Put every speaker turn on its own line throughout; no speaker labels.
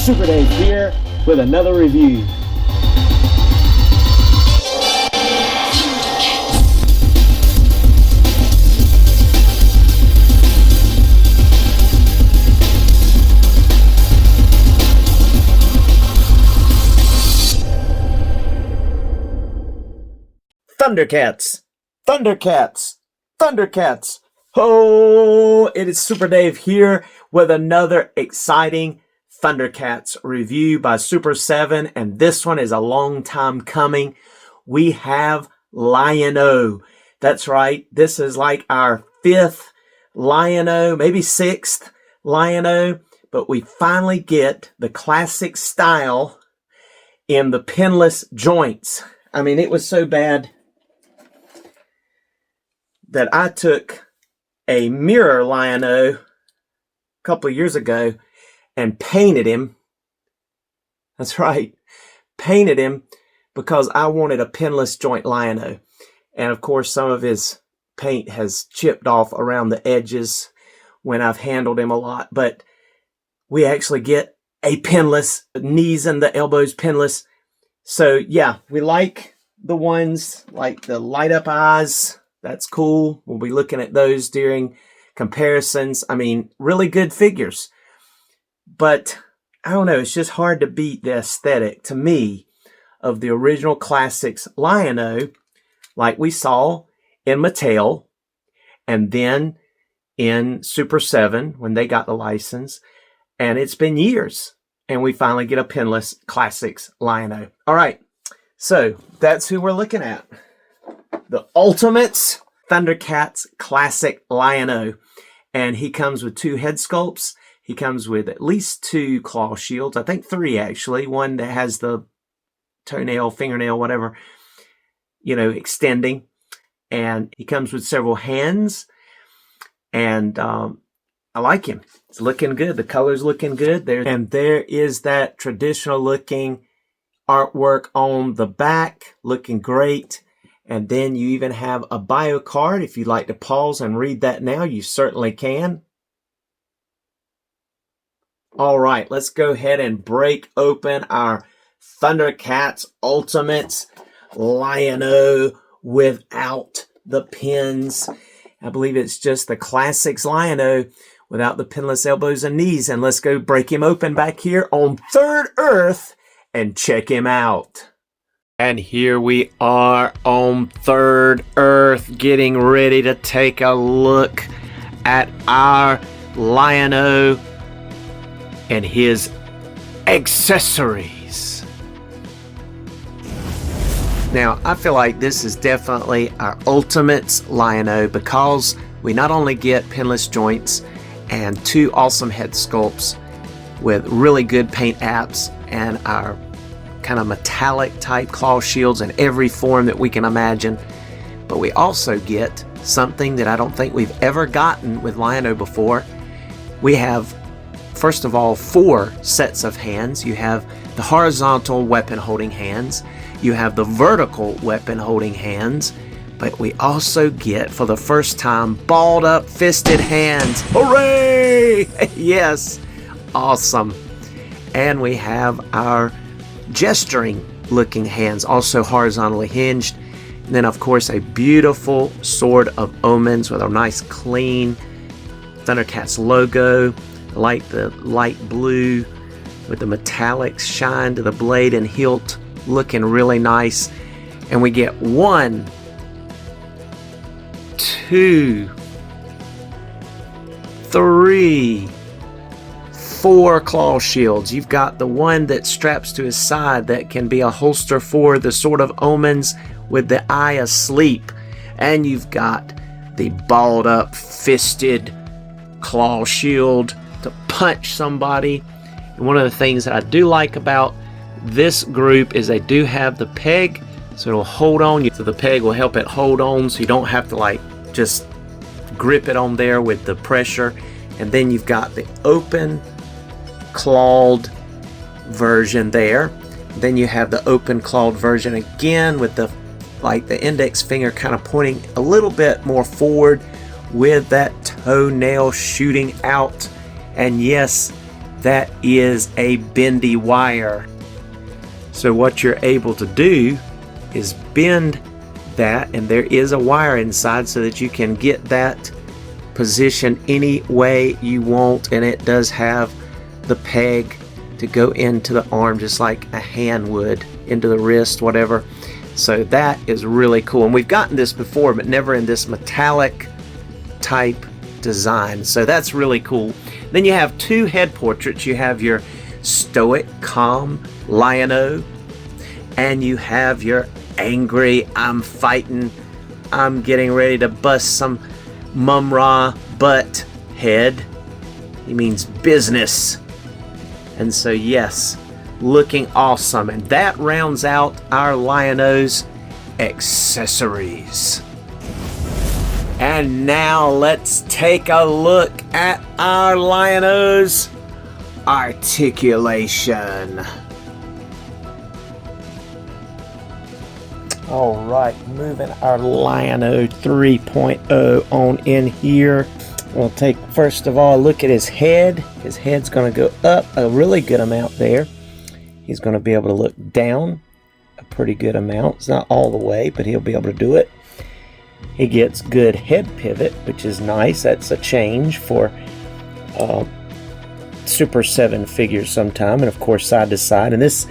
Super Dave here with another review. Thundercats, Thundercats, Thundercats. Oh, it is Super Dave here with another exciting Thundercats review by Super 7, and this one is a long time coming. We have Lion-O. That's right, this is like our 5th Lion-O, maybe 6th Lion-O, but we finally get the classic style in the pinless joints. I mean, it was so bad that I took a mirror Lion-O a couple of years ago and painted him. That's right, painted him because I wanted a pinless joint Lion-O. And of course, some of his paint has chipped off around the edges when I've handled him a lot. But we actually get a pinless, knees and the elbows pinless. So yeah, we like the ones like the light up eyes. That's cool. We'll be looking at those during comparisons. I mean, really good figures. But I don't know, it's just hard to beat the aesthetic, to me, of the original classics Lion-O, like we saw in Mattel, and then in Super 7, when they got the license. And it's been years, and we finally get a pinless classics Lion-O. All right, so that's who we're looking at. The Ultimates Thundercats Classic Lion-O. And he comes with 2 head sculpts. He comes with at least 2 claw shields. I think 3 actually. One that has the toenail, fingernail, whatever, extending. And he comes with several hands. And I like him. It's looking good. The color's looking good. And there is that traditional looking artwork on the back. Looking great. And then you even have a bio card. If you'd like to pause and read that now, you certainly can. All right, let's go ahead and break open our Thundercats Ultimates Lion-O without the pins. I believe it's just the classics Lion-O without the pinless elbows and knees. And let's go break him open back here on Third Earth and check him out. And here we are on Third Earth, getting ready to take a look at our Lion-O and his accessories. Now, I feel like this is definitely our Ultimates Lion-O because we not only get pinless joints and 2 awesome head sculpts with really good paint apps and our kind of metallic type claw shields in every form that we can imagine, but we also get something that I don't think we've ever gotten with Lion-O before. We have, first of all, 4 sets of hands. You have the horizontal weapon holding hands, you have the vertical weapon holding hands, but we also get, for the first time, balled up fisted hands. Hooray! Yes, awesome. And we have our gesturing looking hands, also horizontally hinged. And then of course a beautiful Sword of Omens with a nice clean Thundercats logo. I like the light blue with the metallic shine to the blade and hilt, looking really nice. And we get 1, 2, 3, 4 claw shields. You've got the one that straps to his side that can be a holster for the Sword of Omens with the eye asleep. And you've got the balled up fisted claw shield to punch somebody. And one of the things that I do like about this group is they do have the peg, so it'll hold on. So the peg will help it hold on so you don't have to just grip it on there with the pressure. And then you've got the open clawed version there. Then you have the open clawed version again with the index finger kind of pointing a little bit more forward with that toenail shooting out. And yes, that is a bendy wire. So what you're able to do is bend that, and there is a wire inside so that you can get that position any way you want, and it does have the peg to go into the arm just like a hand would, into the wrist, whatever. So that is really cool, and we've gotten this before but never in this metallic type design, so that's really cool. Then you have two head portraits. You have your stoic, calm Lion-O, and you have your angry, I'm fighting, I'm getting ready to bust some Mum-Ra butt head. He means business. And so yes, looking awesome. And that rounds out our Lion-O's accessories. And now let's take a look at our Lion-O's articulation. All right, moving our Lion-O 3.0 on in here. We'll take, first of all, a look at his head. His head's going to go up a really good amount there. He's going to be able to look down a pretty good amount. It's not all the way, but he'll be able to do it. He gets good head pivot, which is nice. That's a change for Super 7 figures sometime, and of course side to side. And this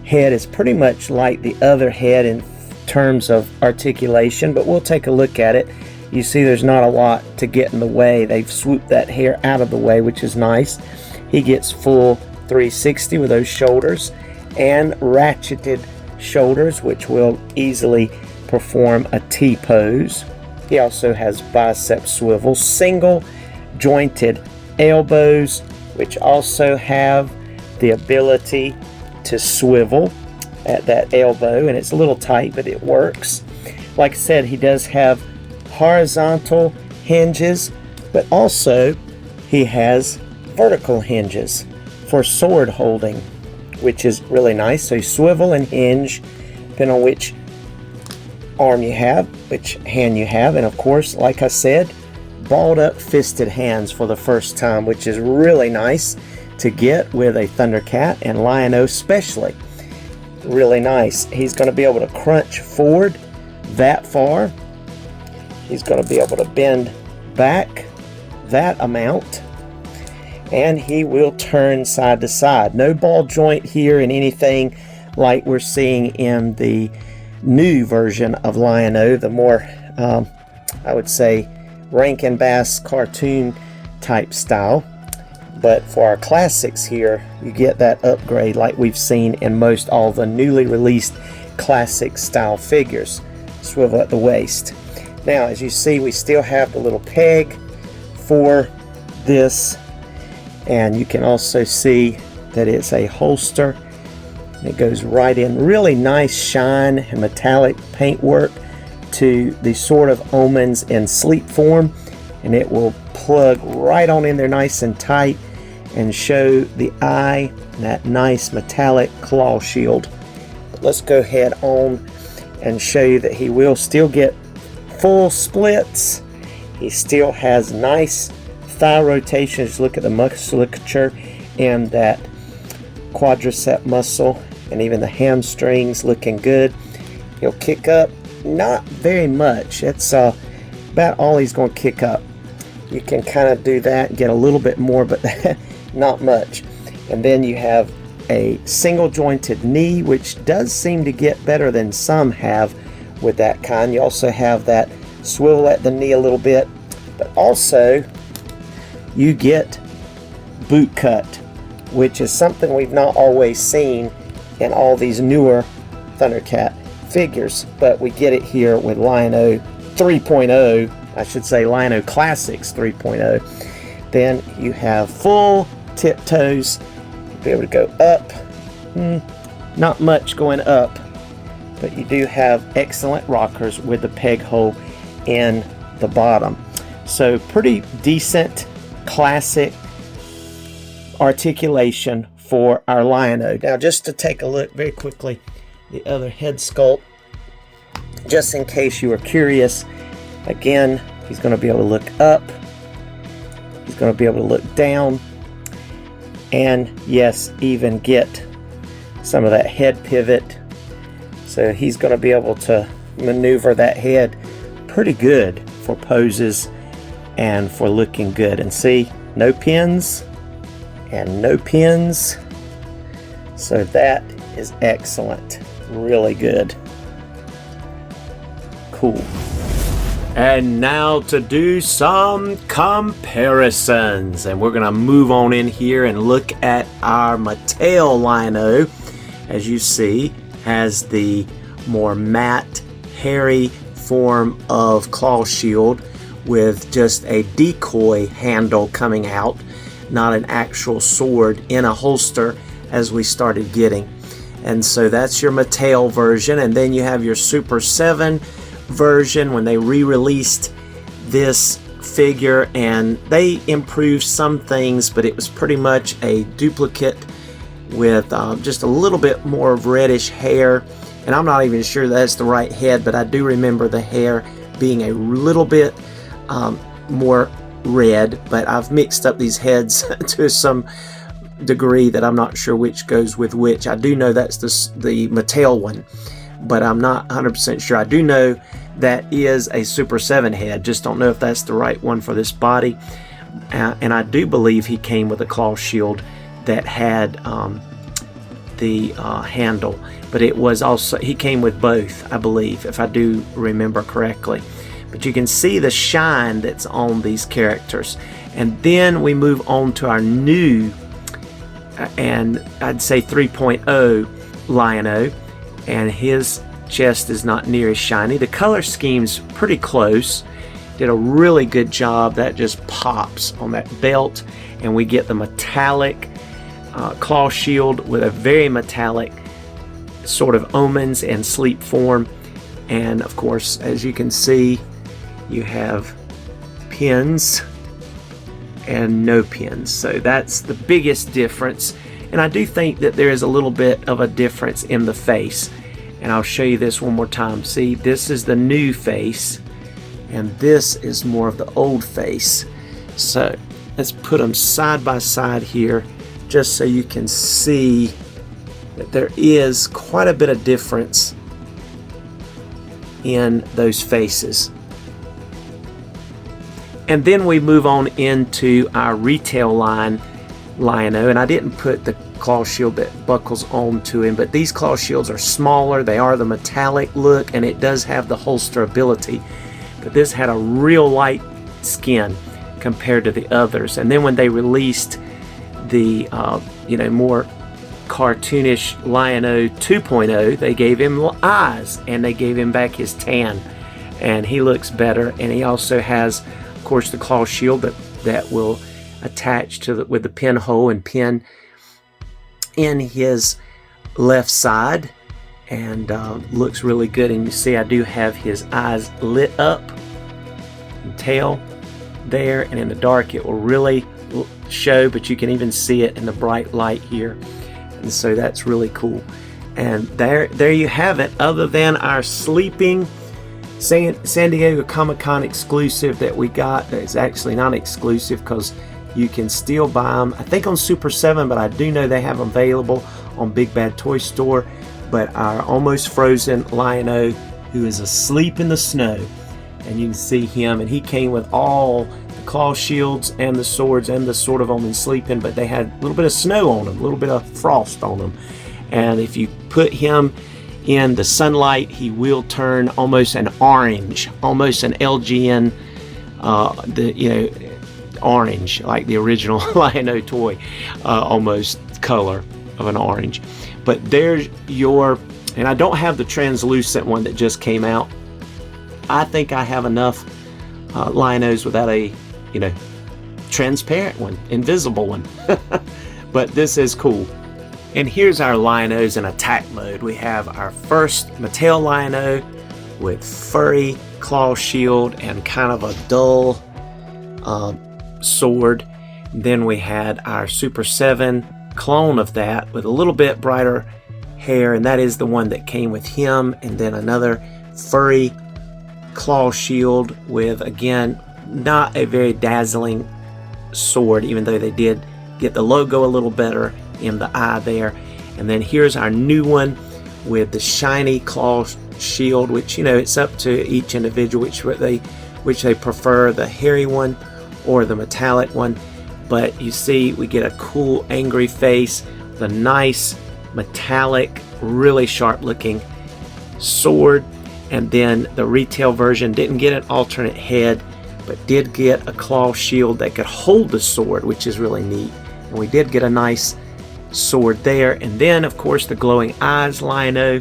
head is pretty much like the other head in terms of articulation, but we'll take a look at it. You see there's not a lot to get in the way. They've swooped that hair out of the way, which is nice. He gets full 360 with those shoulders and ratcheted shoulders, which will easily perform a T pose. He also has bicep swivel, single jointed elbows, which also have the ability to swivel at that elbow, and it's a little tight, but it works. Like I said, he does have horizontal hinges, but also he has vertical hinges for sword holding, which is really nice. So you swivel and hinge depending on which arm you have, which hand you have, and of course, like I said, balled up fisted hands for the first time, which is really nice to get with a Thundercat, and Lion-O especially. Really nice. He's going to be able to crunch forward that far. He's going to be able to bend back that amount, and he will turn side to side. No ball joint here in anything like we're seeing in the new version of Lion-O, the more I would say Rankin Bass cartoon type style. But for our classics here, you get that upgrade like we've seen in most all the newly released classic style figures. Swivel at the waist. Now, as you see, we still have the little peg for this, and you can also see that it's a holster. It goes right in. Really nice shine and metallic paintwork to the Sword of Omens in sleep form, and it will plug right on in there nice and tight and show the eye that nice metallic claw shield. But let's go ahead on and show you that he will still get full splits. He still has nice thigh rotations. Look at the musculature and that quadricep muscle, and even the hamstrings looking good. He'll kick up, not very much. It's about all he's going to kick up. You can kind of do that and get a little bit more, but not much. And then you have a single jointed knee, which does seem to get better than some have with that kind. You also have that swivel at the knee a little bit, but also you get boot cut, which is something we've not always seen in all these newer Thundercat figures, but we get it here with Lion-O 3.0, I should say Lion-O Classics 3.0. Then you have full tiptoes. You'll be able to go up. Not much going up, but you do have excellent rockers with the peg hole in the bottom. So pretty decent classic articulation for our Lion-O. Now, just to take a look very quickly, the other head sculpt, just in case you were curious. Again, he's going to be able to look up. He's going to be able to look down. and yes, even get some of that head pivot. So he's going to be able to maneuver that head pretty good for poses and for looking good. And see, no pins and no pins. So that is excellent. Really good. Cool. And now to do some comparisons. And we're going to move on in here and look at our Mattel Lino. As you see, has the more matte, hairy form of claw shield with just a decoy handle coming out, not an actual sword in a holster as we started getting. And so that's your Mattel version. And then you have your Super 7 version when they re-released this figure, and they improved some things, but it was pretty much a duplicate with just a little bit more of reddish hair. And I'm not even sure that's the right head, but I do remember the hair being a little bit more red, but I've mixed up these heads to some degree that I'm not sure which goes with which. I do know that's the Mattel one, but I'm not 100% sure. I do know that is a Super 7 head, just don't know if that's the right one for this body. And I do believe he came with a claw shield that had the handle, but it was also, he came with both, I believe, if I do remember correctly. But you can see the shine that's on these characters. And then we move on to our new, and I'd say 3.0 Lino, and his chest is not near as shiny. The color scheme's pretty close. Did a really good job. That just pops on that belt, and we get the metallic claw shield with a very metallic sort of omens and sleep form. And of course, as you can see, you have pins and no pins. So that's the biggest difference. And I do think that there is a little bit of a difference in the face. And I'll show you this one more time. See, this is the new face, and this is more of the old face. So let's put them side by side here, just so you can see that there is quite a bit of difference in those faces. And then we move on into our retail line Lino, and I didn't put the claw shield that buckles onto him, but these claw shields are smaller. They are the metallic look, and it does have the holster ability, but this had a real light skin compared to the others. And then when they released the more cartoonish Lino 2.0, they gave him eyes, and they gave him back his tan, and he looks better. And he also has, of course, the claw shield that will attach to with the pinhole and pin in his left side, and looks really good. And you see I do have his eyes lit up and tail there, and in the dark it will really show, but you can even see it in the bright light here. And so that's really cool. And there you have it. Other than our sleeping San Diego Comic-Con exclusive that we got, that is actually not exclusive because you can still buy them, I think, on Super 7, but I do know they have them available on Big Bad Toy Store. But our almost frozen Lino, who is asleep in the snow, and you can see him, and he came with all the claw shields and the swords and the Sword of Omen sleeping, but they had a little bit of snow on them, a little bit of frost on them. And if you put him in the sunlight, he will turn almost an orange, almost an LGN, orange, like the original Lino toy, almost color of an orange. But there's your, and I don't have the translucent one that just came out. I think I have enough Linos without a transparent one, invisible one. But this is cool. And here's our Linos in attack mode. We have our first Mattel Lino with furry claw shield and kind of a dull sword. Then we had our Super 7 clone of that with a little bit brighter hair, and that is the one that came with him. And then another furry claw shield with, again, not a very dazzling sword, even though they did get the logo a little better in the eye there. And then here's our new one with the shiny claw shield, which, you know, it's up to each individual which they prefer, the hairy one or the metallic one. But you see we get a cool angry face, the nice metallic, really sharp looking sword. And then the retail version didn't get an alternate head, but did get a claw shield that could hold the sword, which is really neat. And we did get a nice sword there. And then of course the glowing eyes Lion-O,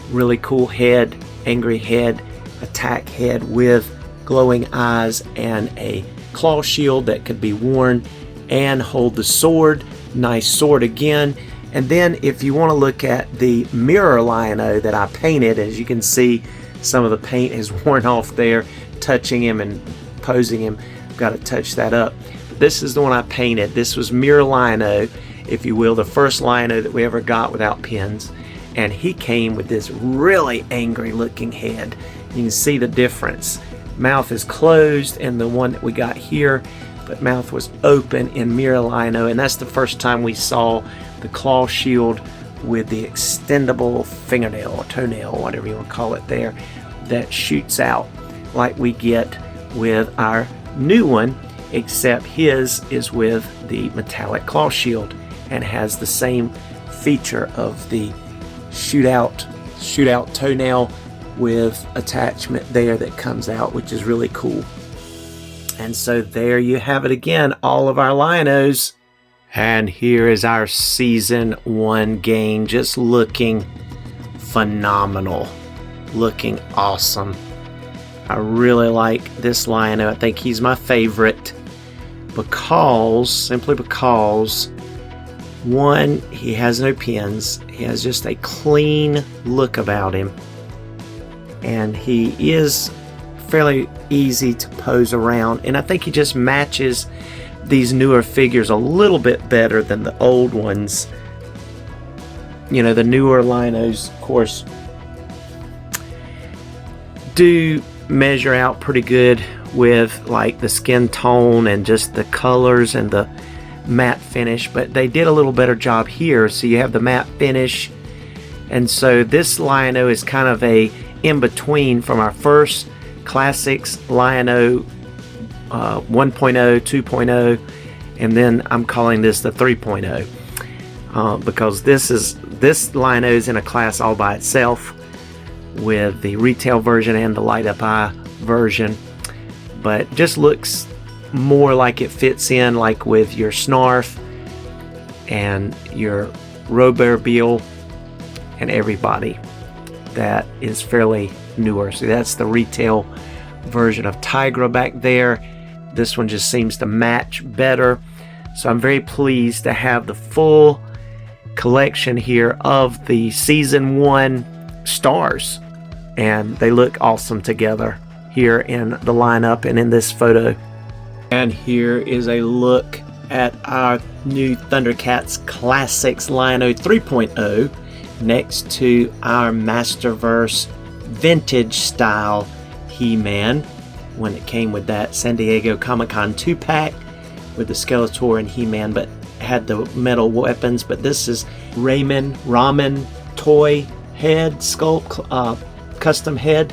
really cool head, angry head, attack head with glowing eyes, and a claw shield that could be worn and hold the sword. Nice sword again. And then if you want to look at the mirror Lion-O that I painted, as you can see, some of the paint has worn off there, touching him and posing him. I've got to touch that up. This is the one I painted. This was mirror Lion-O, if you will, the first Lion-O that we ever got without pins. And he came with this really angry looking head. You can see the difference. Mouth is closed in the one that we got here, but mouth was open in mirror Lion-O. And that's the first time we saw the claw shield with the extendable fingernail or toenail, whatever you want to call it there, that shoots out like we get with our new one, except his is with the metallic claw shield and has the same feature of the shootout toenail with attachment there that comes out, which is really cool. And so there you have it again, all of our Lion-Os. And here is our season 1 game, just looking phenomenal, looking awesome. I really like this Lion-O. I think he's my favorite simply because, one, he has no pins. He has just a clean look about him. And he is fairly easy to pose around. And I think he just matches these newer figures a little bit better than the old ones. You know, the newer Lion-Os, of course, do measure out pretty good with like the skin tone and just the colors and the matte finish, but they did a little better job here. So you have the matte finish, and so this Lion-O is kind of a in between from our first classics Lion-O 1.0, 2.0, and then I'm calling this the 3.0 because this Lion-O is in a class all by itself with the retail version and the light up eye version, but just looks more like it fits in like with your Snarf and your Robert Beal and everybody that is fairly newer. So that's the retail version of Tigra back there. This one just seems to match better. So I'm very pleased to have the full collection here of the season 1 stars, and they look awesome together here in the lineup and in this photo. And here is a look at our new Thundercats Classics Lion-O 3.0 next to our Masterverse vintage style He-Man, when it came with that San Diego Comic-Con 2-pack with the Skeletor and He-Man, but had the metal weapons. But this is Ramen toy head sculpt, custom head,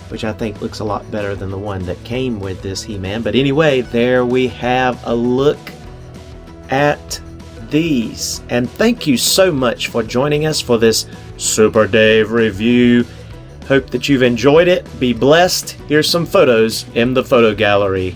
which I think looks a lot better than the one that came with this He-Man. But anyway, there we have a look at these, and thank you so much for joining us for this Super Dave review. Hope that you've enjoyed it. Be blessed. Here's some photos in the photo gallery.